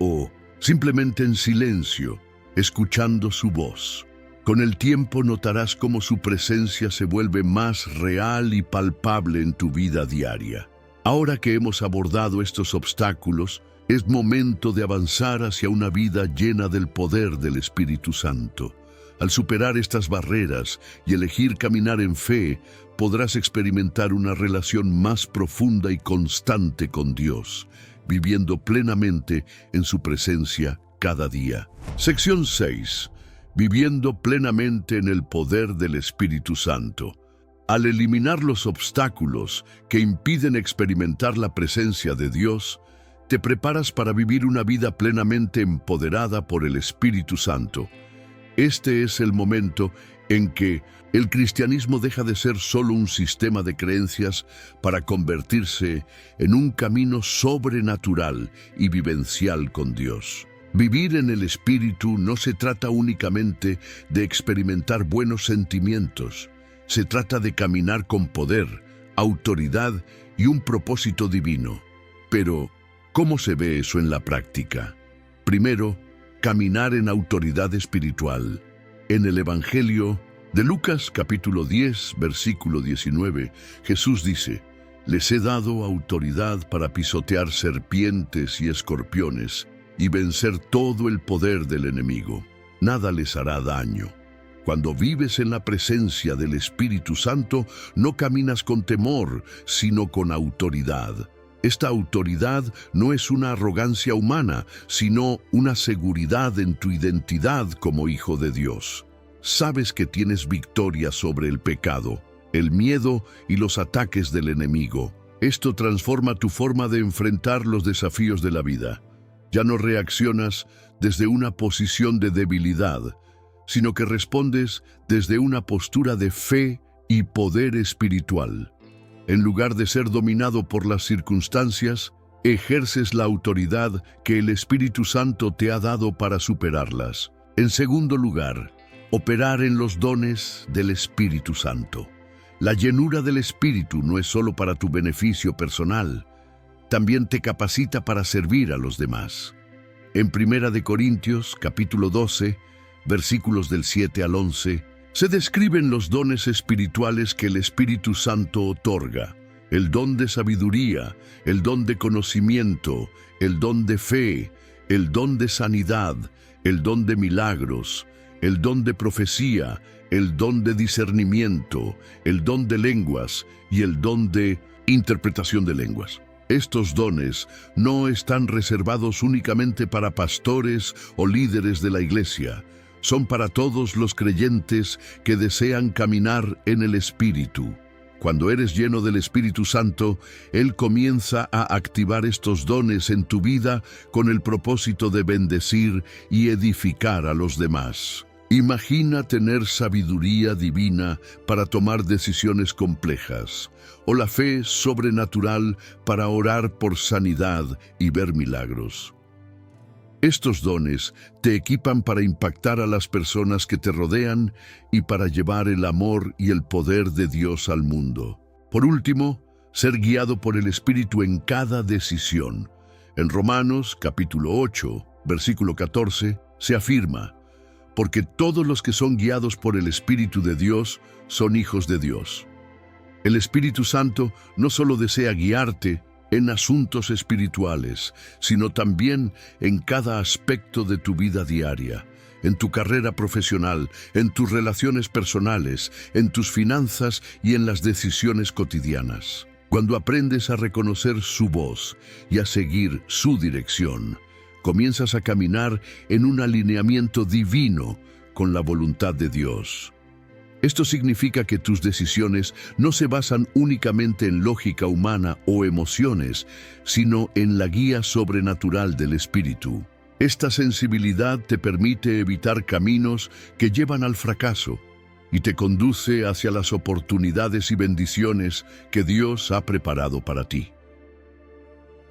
o simplemente en silencio, escuchando su voz. Con el tiempo notarás cómo su presencia se vuelve más real y palpable en tu vida diaria. Ahora que hemos abordado estos obstáculos, es momento de avanzar hacia una vida llena del poder del Espíritu Santo. Al superar estas barreras y elegir caminar en fe, podrás experimentar una relación más profunda y constante con Dios, viviendo plenamente en su presencia cada día. Sección 6. Viviendo plenamente en el poder del Espíritu Santo. Al eliminar los obstáculos que impiden experimentar la presencia de Dios, te preparas para vivir una vida plenamente empoderada por el Espíritu Santo. Este es el momento en que el cristianismo deja de ser solo un sistema de creencias para convertirse en un camino sobrenatural y vivencial con Dios. Vivir en el Espíritu no se trata únicamente de experimentar buenos sentimientos. Se trata de caminar con poder, autoridad y un propósito divino. Pero, ¿cómo se ve eso en la práctica? Primero, caminar en autoridad espiritual. En el Evangelio de Lucas capítulo 10, versículo 19, Jesús dice: «Les he dado autoridad para pisotear serpientes y escorpiones y vencer todo el poder del enemigo. Nada les hará daño». Cuando vives en la presencia del Espíritu Santo, no caminas con temor, sino con autoridad. Esta autoridad no es una arrogancia humana, sino una seguridad en tu identidad como hijo de Dios. Sabes que tienes victoria sobre el pecado, el miedo y los ataques del enemigo. Esto transforma tu forma de enfrentar los desafíos de la vida. Ya no reaccionas desde una posición de debilidad, sino que respondes desde una postura de fe y poder espiritual. En lugar de ser dominado por las circunstancias, ejerces la autoridad que el Espíritu Santo te ha dado para superarlas. En segundo lugar, operar en los dones del Espíritu Santo. La llenura del Espíritu no es solo para tu beneficio personal, también te capacita para servir a los demás. En 1 Corintios, capítulo 12, versículos del 7 al 11, se describen los dones espirituales que el Espíritu Santo otorga: el don de sabiduría, el don de conocimiento, el don de fe, el don de sanidad, el don de milagros, el don de profecía, el don de discernimiento, el don de lenguas y el don de interpretación de lenguas. Estos dones no están reservados únicamente para pastores o líderes de la iglesia. Son para todos los creyentes que desean caminar en el Espíritu. Cuando eres lleno del Espíritu Santo, Él comienza a activar estos dones en tu vida con el propósito de bendecir y edificar a los demás. Imagina tener sabiduría divina para tomar decisiones complejas, o la fe sobrenatural para orar por sanidad y ver milagros. Estos dones te equipan para impactar a las personas que te rodean y para llevar el amor y el poder de Dios al mundo. Por último, ser guiado por el Espíritu en cada decisión. En Romanos, capítulo 8, versículo 14, se afirma: porque todos los que son guiados por el Espíritu de Dios son hijos de Dios. El Espíritu Santo no solo desea guiarte en asuntos espirituales, sino también en cada aspecto de tu vida diaria, en tu carrera profesional, en tus relaciones personales, en tus finanzas y en las decisiones cotidianas. Cuando aprendes a reconocer su voz y a seguir su dirección, comienzas a caminar en un alineamiento divino con la voluntad de Dios. Esto significa que tus decisiones no se basan únicamente en lógica humana o emociones, sino en la guía sobrenatural del Espíritu. Esta sensibilidad te permite evitar caminos que llevan al fracaso y te conduce hacia las oportunidades y bendiciones que Dios ha preparado para ti.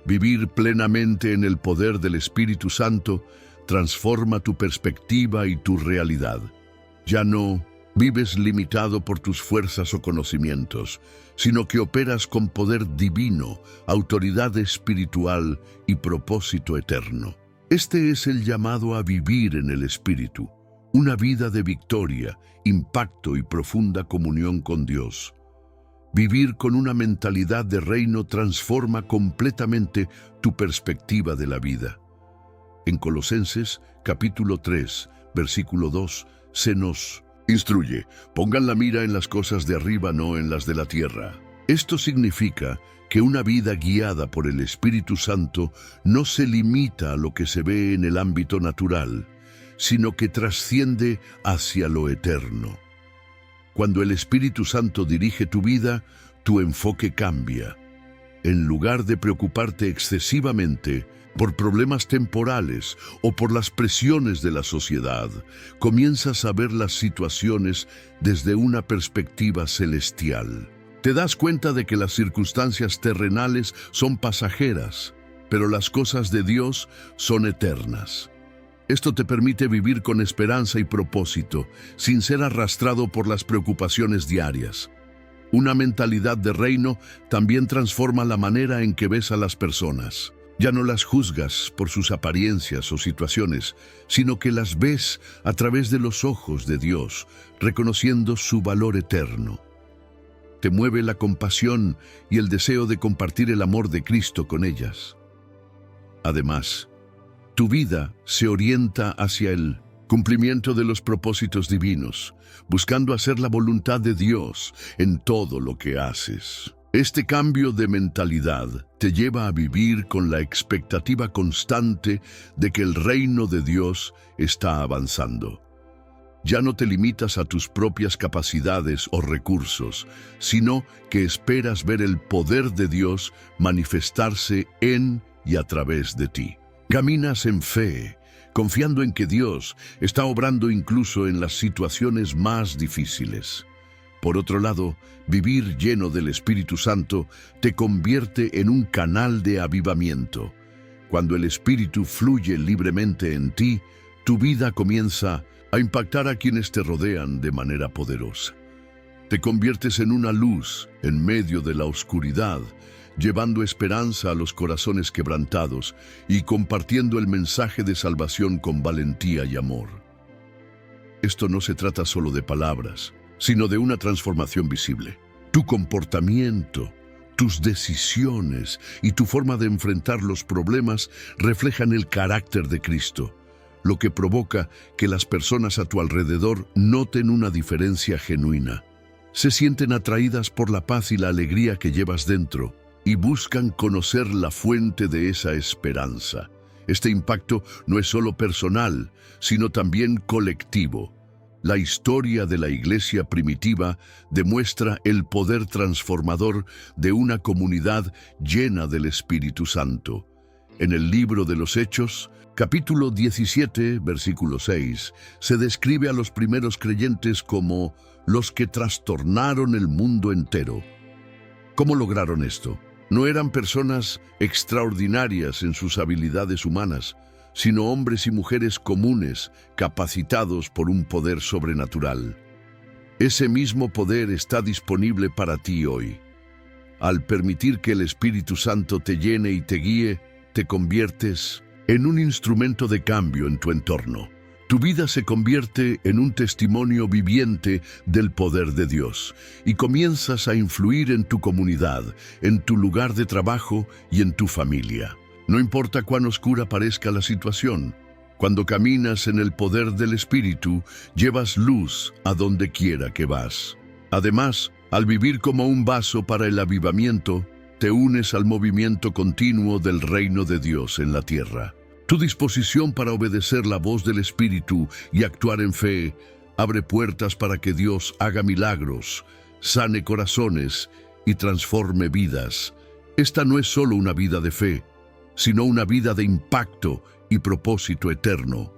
Vivir plenamente en el poder del Espíritu Santo transforma tu perspectiva y tu realidad. Ya no vives limitado por tus fuerzas o conocimientos, sino que operas con poder divino, autoridad espiritual y propósito eterno. Este es el llamado a vivir en el Espíritu, una vida de victoria, impacto y profunda comunión con Dios. Vivir con una mentalidad de reino transforma completamente tu perspectiva de la vida. En Colosenses, capítulo 3, versículo 2, se nos instruye: pongan la mira en las cosas de arriba, no en las de la tierra. Esto significa que una vida guiada por el Espíritu Santo no se limita a lo que se ve en el ámbito natural, sino que trasciende hacia lo eterno. Cuando el Espíritu Santo dirige tu vida, tu enfoque cambia. En lugar de preocuparte excesivamente por problemas temporales o por las presiones de la sociedad, comienzas a ver las situaciones desde una perspectiva celestial. Te das cuenta de que las circunstancias terrenales son pasajeras, pero las cosas de Dios son eternas. Esto te permite vivir con esperanza y propósito, sin ser arrastrado por las preocupaciones diarias. Una mentalidad de reino también transforma la manera en que ves a las personas. Ya no las juzgas por sus apariencias o situaciones, sino que las ves a través de los ojos de Dios, reconociendo su valor eterno. Te mueve la compasión y el deseo de compartir el amor de Cristo con ellas. Además, tu vida se orienta hacia el cumplimiento de los propósitos divinos, buscando hacer la voluntad de Dios en todo lo que haces. Este cambio de mentalidad te lleva a vivir con la expectativa constante de que el reino de Dios está avanzando. Ya no te limitas a tus propias capacidades o recursos, sino que esperas ver el poder de Dios manifestarse en y a través de ti. Caminas en fe, confiando en que Dios está obrando incluso en las situaciones más difíciles. Por otro lado, vivir lleno del Espíritu Santo te convierte en un canal de avivamiento. Cuando el Espíritu fluye libremente en ti, tu vida comienza a impactar a quienes te rodean de manera poderosa. Te conviertes en una luz en medio de la oscuridad, llevando esperanza a los corazones quebrantados y compartiendo el mensaje de salvación con valentía y amor. Esto no se trata solo de palabras, sino de una transformación visible. Tu comportamiento, tus decisiones y tu forma de enfrentar los problemas reflejan el carácter de Cristo, lo que provoca que las personas a tu alrededor noten una diferencia genuina. Se sienten atraídas por la paz y la alegría que llevas dentro y buscan conocer la fuente de esa esperanza. Este impacto no es solo personal, sino también colectivo. La historia de la iglesia primitiva demuestra el poder transformador de una comunidad llena del Espíritu Santo. En el libro de los Hechos, capítulo 17, versículo 6, se describe a los primeros creyentes como los que trastornaron el mundo entero. ¿Cómo lograron esto? No eran personas extraordinarias en sus habilidades humanas, sino hombres y mujeres comunes, capacitados por un poder sobrenatural. Ese mismo poder está disponible para ti hoy. Al permitir que el Espíritu Santo te llene y te guíe, te conviertes en un instrumento de cambio en tu entorno. Tu vida se convierte en un testimonio viviente del poder de Dios y comienzas a influir en tu comunidad, en tu lugar de trabajo y en tu familia. No importa cuán oscura parezca la situación, cuando caminas en el poder del Espíritu, llevas luz a donde quiera que vas. Además, al vivir como un vaso para el avivamiento, te unes al movimiento continuo del reino de Dios en la tierra. Tu disposición para obedecer la voz del Espíritu y actuar en fe abre puertas para que Dios haga milagros, sane corazones y transforme vidas. Esta no es solo una vida de fe, sino una vida de impacto y propósito eterno.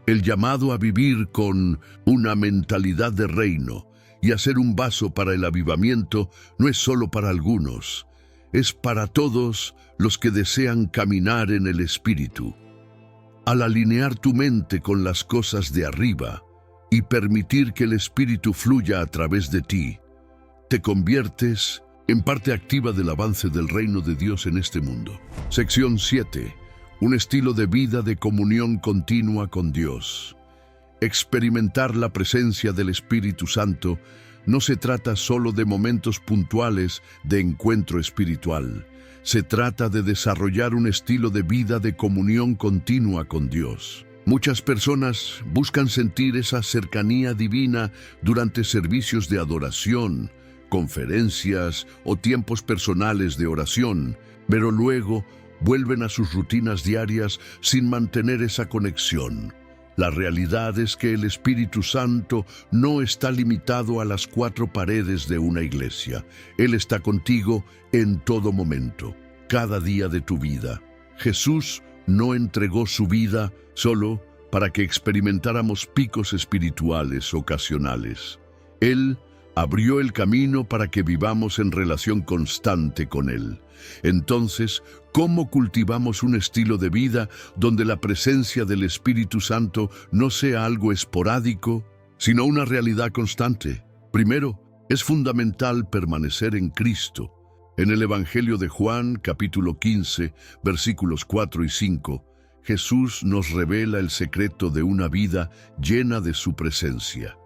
El llamado a vivir con una mentalidad de reino y a ser un vaso para el avivamiento no es solo para algunos, es para todos los que desean caminar en el Espíritu. Al alinear tu mente con las cosas de arriba y permitir que el Espíritu fluya a través de ti, te conviertes en parte activa del avance del reino de Dios en este mundo. Sección 7. Un estilo de vida de comunión continua con Dios. Experimentar la presencia del Espíritu Santo no se trata solo de momentos puntuales de encuentro espiritual. Se trata de desarrollar un estilo de vida de comunión continua con Dios. Muchas personas buscan sentir esa cercanía divina durante servicios de adoración, conferencias o tiempos personales de oración, pero luego vuelven a sus rutinas diarias sin mantener esa conexión. La realidad es que el Espíritu Santo no está limitado a las 4 paredes de una iglesia. Él está contigo en todo momento, cada día de tu vida. Jesús no entregó su vida solo para que experimentáramos picos espirituales ocasionales. Él abrió el camino para que vivamos en relación constante con Él. Entonces, ¿cómo cultivamos un estilo de vida donde la presencia del Espíritu Santo no sea algo esporádico, sino una realidad constante? Primero, es fundamental permanecer en Cristo. En el Evangelio de Juan, capítulo 15, versículos 4 y 5, Jesús nos revela el secreto de una vida llena de su presencia.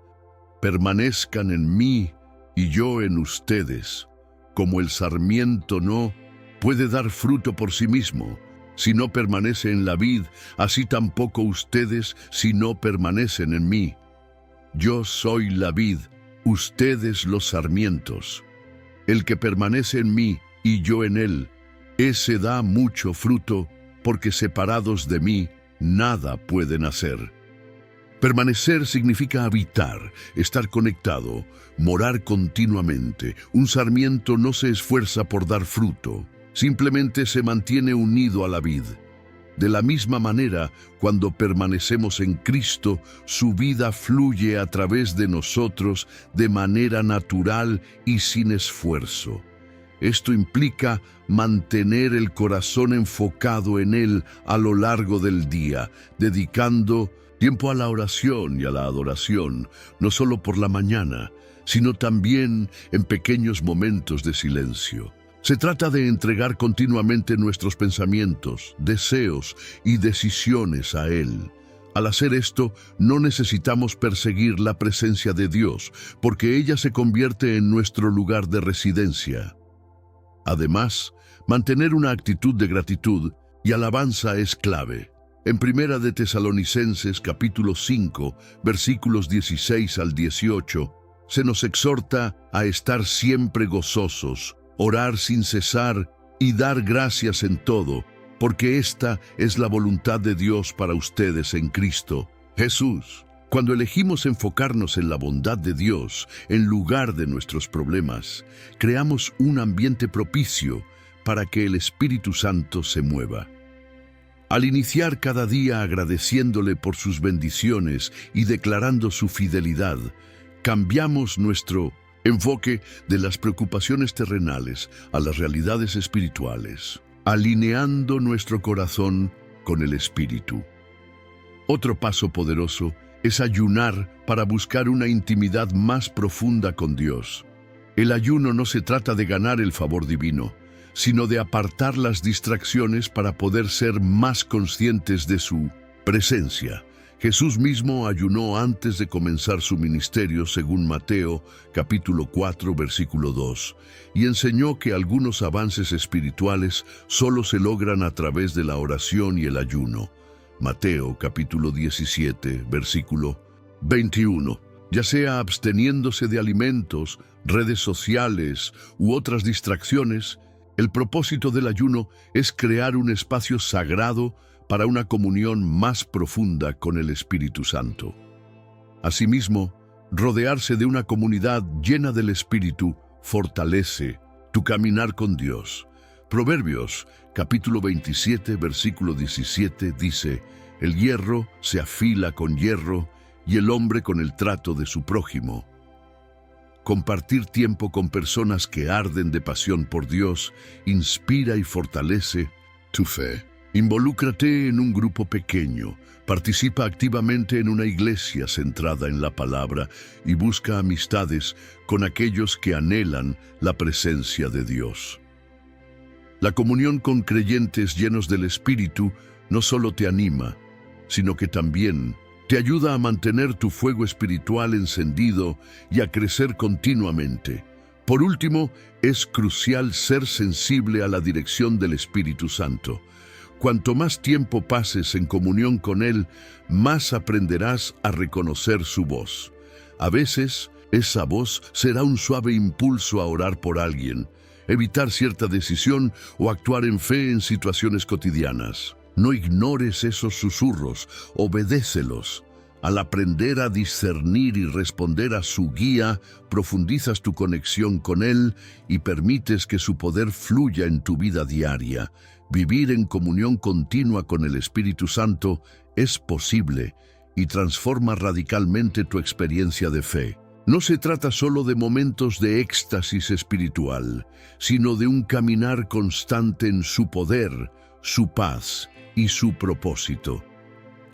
Permanezcan en mí y yo en ustedes. Como el sarmiento no puede dar fruto por sí mismo, si no permanece en la vid, así tampoco ustedes si no permanecen en mí. Yo soy la vid, ustedes los sarmientos. El que permanece en mí y yo en él, ese da mucho fruto, porque separados de mí, nada pueden hacer. Permanecer significa habitar, estar conectado, morar continuamente. Un sarmiento no se esfuerza por dar fruto, simplemente se mantiene unido a la vid. De la misma manera, cuando permanecemos en Cristo, su vida fluye a través de nosotros de manera natural y sin esfuerzo. Esto implica mantener el corazón enfocado en Él a lo largo del día, dedicando tiempo a la oración y a la adoración, no solo por la mañana, sino también en pequeños momentos de silencio. Se trata de entregar continuamente nuestros pensamientos, deseos y decisiones a Él. Al hacer esto, no necesitamos perseguir la presencia de Dios, porque ella se convierte en nuestro lugar de residencia. Además, mantener una actitud de gratitud y alabanza es clave. En Primera de Tesalonicenses capítulo 5, versículos 16 al 18, se nos exhorta a estar siempre gozosos, orar sin cesar y dar gracias en todo, porque esta es la voluntad de Dios para ustedes en Cristo Jesús. Cuando elegimos enfocarnos en la bondad de Dios en lugar de nuestros problemas, creamos un ambiente propicio para que el Espíritu Santo se mueva. Al iniciar cada día agradeciéndole por sus bendiciones y declarando su fidelidad, cambiamos nuestro enfoque de las preocupaciones terrenales a las realidades espirituales, alineando nuestro corazón con el Espíritu. Otro paso poderoso es ayunar para buscar una intimidad más profunda con Dios. El ayuno no se trata de ganar el favor divino, sino de apartar las distracciones para poder ser más conscientes de su presencia. Jesús mismo ayunó antes de comenzar su ministerio, según Mateo, capítulo 4, versículo 2, y enseñó que algunos avances espirituales solo se logran a través de la oración y el ayuno. Mateo, capítulo 17, versículo 21. Ya sea absteniéndose de alimentos, redes sociales u otras distracciones, el propósito del ayuno es crear un espacio sagrado para una comunión más profunda con el Espíritu Santo. Asimismo, rodearse de una comunidad llena del Espíritu fortalece tu caminar con Dios. Proverbios, capítulo 27, versículo 17, dice: «El hierro se afila con hierro y el hombre con el trato de su prójimo». Compartir tiempo con personas que arden de pasión por Dios inspira y fortalece tu fe. Involúcrate en un grupo pequeño, participa activamente en una iglesia centrada en la palabra y busca amistades con aquellos que anhelan la presencia de Dios. La comunión con creyentes llenos del Espíritu no solo te anima, sino que también te ayuda a mantener tu fuego espiritual encendido y a crecer continuamente. Por último, es crucial ser sensible a la dirección del Espíritu Santo. Cuanto más tiempo pases en comunión con Él, más aprenderás a reconocer su voz. A veces, esa voz será un suave impulso a orar por alguien, evitar cierta decisión o actuar en fe en situaciones cotidianas. No ignores esos susurros, obedécelos. Al aprender a discernir y responder a su guía, profundizas tu conexión con Él y permites que su poder fluya en tu vida diaria. Vivir en comunión continua con el Espíritu Santo es posible y transforma radicalmente tu experiencia de fe. No se trata solo de momentos de éxtasis espiritual, sino de un caminar constante en su poder, su paz y su propósito.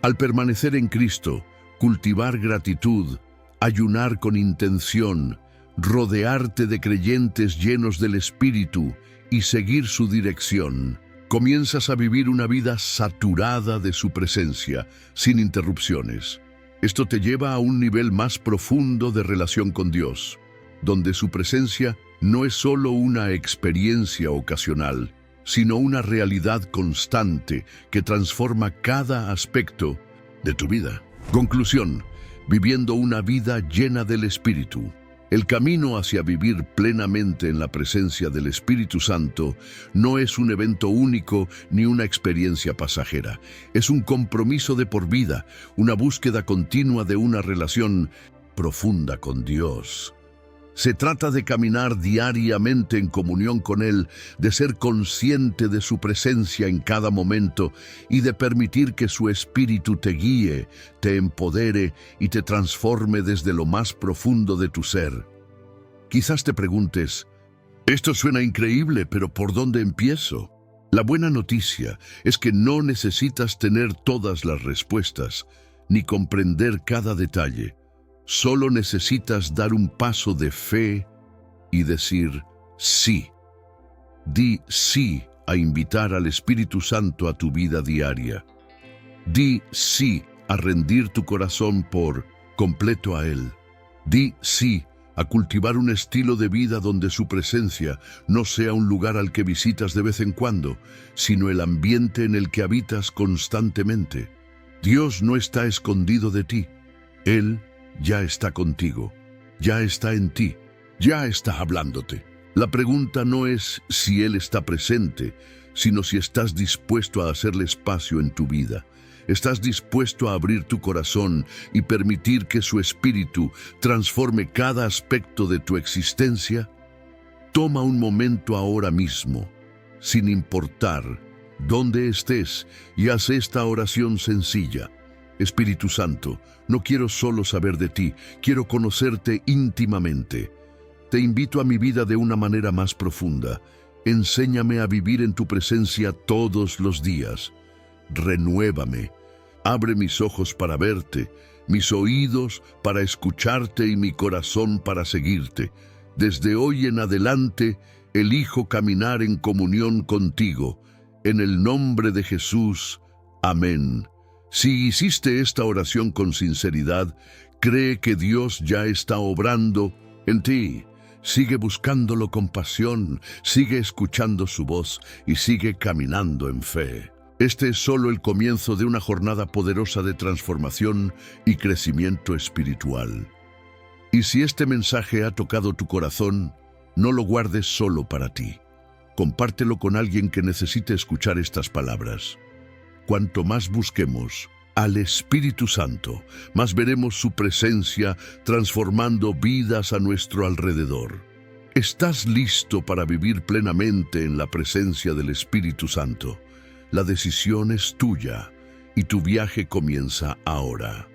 Al permanecer en Cristo, cultivar gratitud, ayunar con intención, rodearte de creyentes llenos del Espíritu y seguir su dirección, comienzas a vivir una vida saturada de su presencia, sin interrupciones. Esto te lleva a un nivel más profundo de relación con Dios, donde su presencia no es solo una experiencia ocasional, sino una realidad constante que transforma cada aspecto de tu vida. Conclusión: viviendo una vida llena del Espíritu. El camino hacia vivir plenamente en la presencia del Espíritu Santo no es un evento único ni una experiencia pasajera. Es un compromiso de por vida, una búsqueda continua de una relación profunda con Dios. Se trata de caminar diariamente en comunión con Él, de ser consciente de su presencia en cada momento y de permitir que su Espíritu te guíe, te empodere y te transforme desde lo más profundo de tu ser. Quizás te preguntes: esto suena increíble, pero ¿por dónde empiezo? La buena noticia es que no necesitas tener todas las respuestas, ni comprender cada detalle. Solo necesitas dar un paso de fe y decir sí. Di sí a invitar al Espíritu Santo a tu vida diaria. Di sí a rendir tu corazón por completo a Él. Di sí a cultivar un estilo de vida donde su presencia no sea un lugar al que visitas de vez en cuando, sino el ambiente en el que habitas constantemente. Dios no está escondido de ti. Él ya está contigo, ya está en ti, ya está hablándote. La pregunta no es si Él está presente, sino si estás dispuesto a hacerle espacio en tu vida. ¿Estás dispuesto a abrir tu corazón y permitir que su Espíritu transforme cada aspecto de tu existencia? Toma un momento ahora mismo, sin importar dónde estés, y haz esta oración sencilla. Espíritu Santo, no quiero solo saber de ti, quiero conocerte íntimamente. Te invito a mi vida de una manera más profunda. Enséñame a vivir en tu presencia todos los días. Renuévame. Abre mis ojos para verte, mis oídos para escucharte y mi corazón para seguirte. Desde hoy en adelante, elijo caminar en comunión contigo. En el nombre de Jesús. Amén. Si hiciste esta oración con sinceridad, cree que Dios ya está obrando en ti. Sigue buscándolo con pasión, sigue escuchando su voz y sigue caminando en fe. Este es solo el comienzo de una jornada poderosa de transformación y crecimiento espiritual. Y si este mensaje ha tocado tu corazón, no lo guardes solo para ti. Compártelo con alguien que necesite escuchar estas palabras. Cuanto más busquemos al Espíritu Santo, más veremos su presencia transformando vidas a nuestro alrededor. ¿Estás listo para vivir plenamente en la presencia del Espíritu Santo? La decisión es tuya y tu viaje comienza ahora.